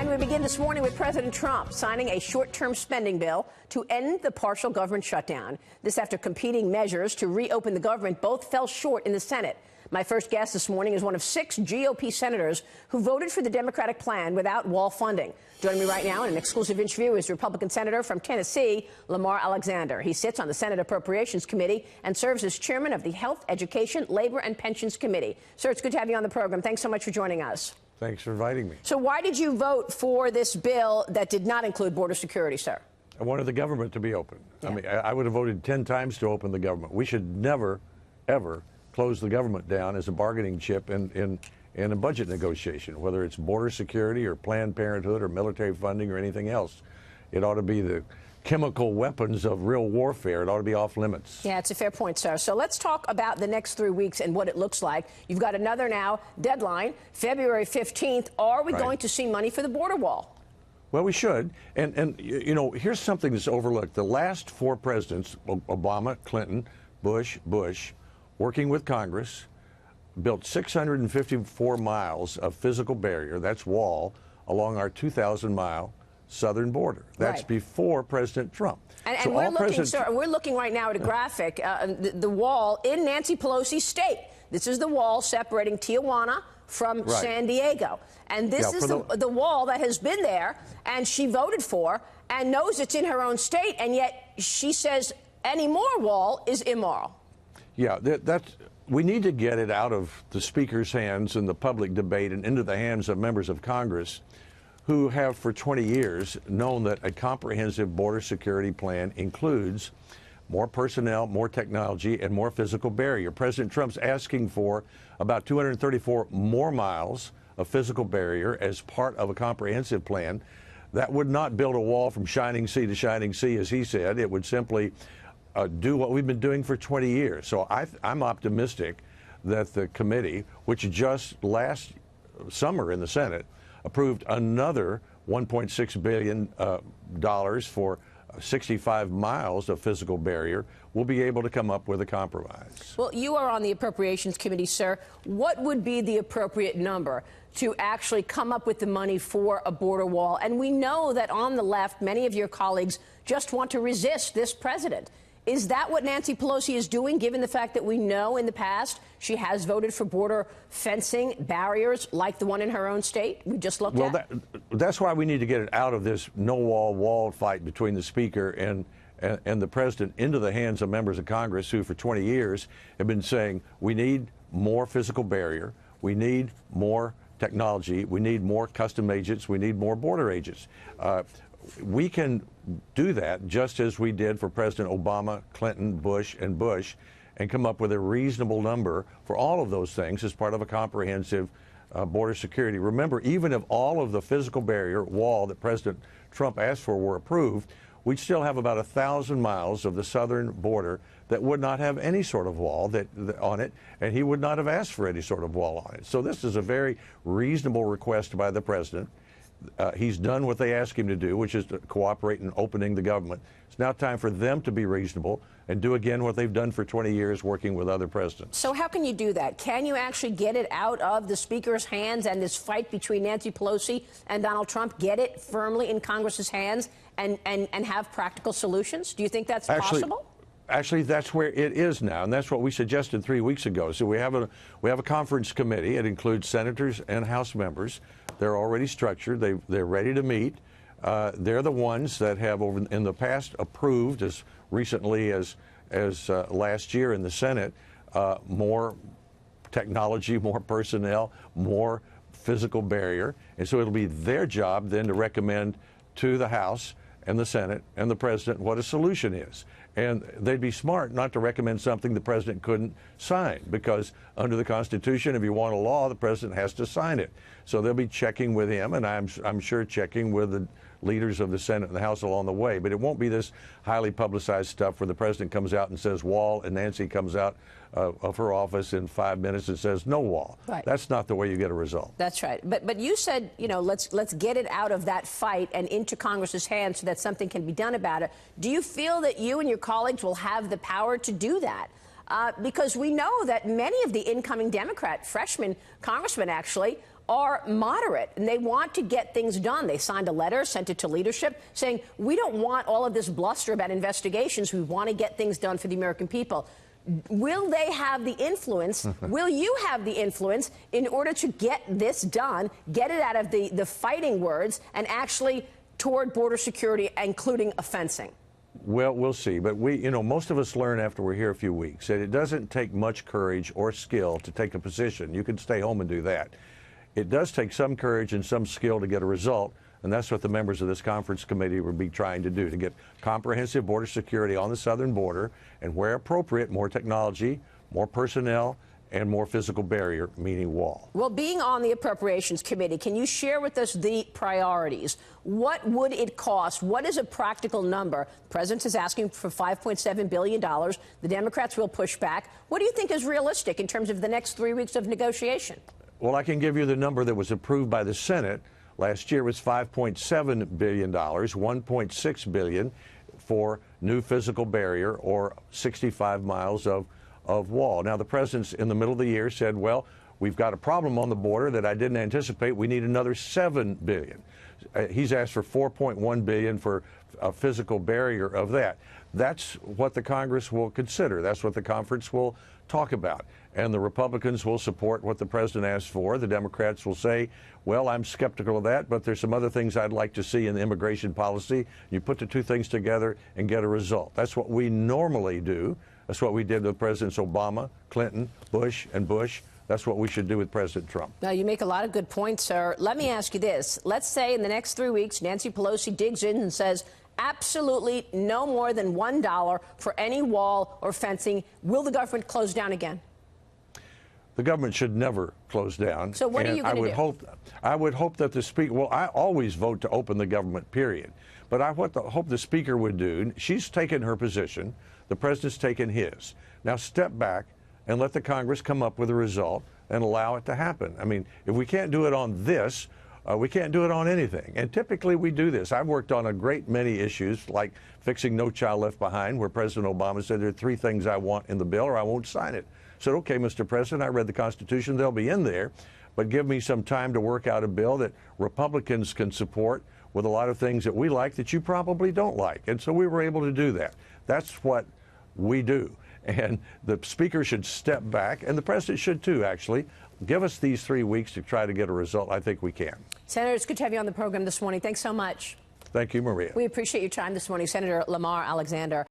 And we begin this morning with President Trump signing a short-term spending bill to end the partial government shutdown. This after competing measures to reopen the government both fell short in the Senate. My first guest this morning is one of 6 GOP senators who voted for the Democratic plan without wall funding. Joining me right now in an exclusive interview is Republican Senator from Tennessee, Sen Alexander. He sits on the Senate Appropriations Committee and serves as chairman of the Health, Education, Labor, and Pensions Committee. Sir, it's good to have you on the program. Thanks so much for joining us. Thanks for inviting me. So why did you vote for this bill that did not include border security, sir? I wanted the government to be open. Yeah. I mean, I would have voted 10 times to open the government. We should never, ever close the government down as a bargaining chip in a budget negotiation, whether it's border security or Planned Parenthood or military funding or anything else. It ought to be the chemical weapons of real warfare. It ought to be off limits. Yeah, it's a fair point, sir. So let's talk about the next 3 weeks and what it looks like. You've got another now deadline, February 15th. Are we going to see money for the border wall? Well, we should. And you know, here's something that's overlooked. The last 4 presidents, Obama, Clinton, Bush, working with Congress, built 654 miles of physical barrier, that's wall, along our 2,000-mile southern border. That's before President Trump. And so we're looking, sir, we're looking right now at a graphic, the wall in Nancy Pelosi's state. This is the wall separating Tijuana from San Diego. And this is the wall that has been there, and she voted for, and knows it's in her own state, and yet she says any more wall is immoral. Yeah, we need to get it out of the Speaker's hands and the public debate and into the hands of members of Congress who have for 20 years known that a comprehensive border security plan includes more personnel, more technology, and more physical barrier. President Trump's asking for about 234 more miles of physical barrier as part of a comprehensive plan. That would not build a wall from shining sea to shining sea, as he said. It would simply do what we've been doing for 20 years. So I'm optimistic that the committee, which just last summer in the Senate approved another $1.6 billion for 65 miles of physical barrier, will be able to come up with a compromise. Well, you are on the Appropriations Committee, sir. What would be the appropriate number to actually come up with the money for a border wall? And we know that on the left, many of your colleagues just want to resist this president. Is that what Nancy Pelosi is doing, given the fact that we know in the past she has voted for border fencing, barriers like the one in her own state we just looked at? Well, that's why we need to get it out of this no-wall fight between the Speaker and the President into the hands of members of Congress who for 20 years have been saying we need more physical barrier, we need more technology, we need more custom agents, we need more border agents. We can do that just as we did for President Obama, Clinton, Bush, and come up with a reasonable number for all of those things as part of a comprehensive border security. Remember, even if all of the physical barrier wall that President Trump asked for were approved, we'd still have about 1,000 miles of the southern border that would not have any sort of wall on it, and he would not have asked for any sort of wall on it. So this is a very reasonable request by the President. He's done what they asked him to do, which is to cooperate in opening the government. It's now time for them to be reasonable and do again what they've done for 20 years working with other presidents. So how can you do that? Can you actually get it out of the Speaker's hands and this fight between Nancy Pelosi and Donald Trump, get it firmly in Congress's hands and have practical solutions? Do you think that's possible? Actually, that's where it is now, and that's what we suggested 3 weeks ago. So we have a conference committee. It includes senators and House members. They're already structured. They're ready to meet. They're the ones that have, in the past, approved as recently as last year in the Senate more technology, more personnel, more physical barrier, and so it'll be their job then to recommend to the House and the Senate and the President what a solution is. And they'd be smart not to recommend something the President couldn't sign, because under the Constitution, if you want a law, the President has to sign it. So they'll be checking with him, and I'm sure checking with the leaders of the Senate and the House along the way. But it won't be this highly publicized stuff where the President comes out and says wall, and Nancy comes out of her office in 5 minutes and says no wall. Right. That's not the way you get a result. That's right. But you said, you know, let's get it out of that fight and into Congress's hands so that something can be done about it. Do you feel that you and your colleagues will have the power to do that? Because we know that many of the incoming Democrat freshmen congressmen actually are moderate, and they want to get things done. They signed a letter, sent it to leadership, saying, we don't want all of this bluster about investigations. We want to get things done for the American people. Will they have the influence? Will you have the influence in order to get this done, get it out of the fighting words, and actually toward border security, including a fencing? Well, we'll see. But most of us learn after we're here a few weeks that it doesn't take much courage or skill to take a position. You can stay home and do that. It does take some courage and some skill to get a result, and that's what the members of this conference committee will be trying to do, to get comprehensive border security on the southern border, and where appropriate, more technology, more personnel, and more physical barrier, meaning wall. Well, being on the Appropriations Committee, can you share with us the priorities? What would it cost? What is a practical number? The president is asking for $5.7 billion. The Democrats will push back. What do you think is realistic in terms of the next 3 weeks of negotiation? Well, I can give you the number that was approved by the Senate. Last year was $5.7 billion, $1.6 billion for new physical barrier or 65 miles of wall. Now, the president's in the middle of the year said, well, we've got a problem on the border that I didn't anticipate. We need another $7 billion. He's asked for $4.1 billion for a physical barrier of that. That's what the Congress will consider. That's what the conference will talk about. And the Republicans will support what the president asked for. The Democrats will say, well, I'm skeptical of that, but there's some other things I'd like to see in the immigration policy. You put the two things together and get a result. That's what we normally do. That's what we did with Presidents Obama, Clinton, Bush, and Bush. That's what we should do with President Trump. Now, you make a lot of good points, sir. Let me ask you this. Let's say in the next 3 weeks, Nancy Pelosi digs in and says, absolutely no more than $1 for any wall or fencing. Will the government close down again? The government should never close down. So what are you going to do? I would hope that the Speaker, well, I always vote to open the government, period. But I hope the Speaker would do, she's taken her position, the President's taken his. Now step back and let the Congress come up with a result and allow it to happen. I mean, if we can't do it on this, we can't do it on anything. And typically we do this. I've worked on a great many issues, like fixing No Child Left Behind, where President Obama said there are 3 things I want in the bill or I won't sign it. I said, okay, Mr. President, I read the Constitution. They'll be in there, but give me some time to work out a bill that Republicans can support with a lot of things that we like that you probably don't like. And so we were able to do that. That's what we do. And the Speaker should step back, and the President should too, actually. Give us these 3 weeks to try to get a result. I think we can. Senator, it's good to have you on the program this morning. Thanks so much. Thank you, Maria. We appreciate your time this morning, Senator Sen Alexander.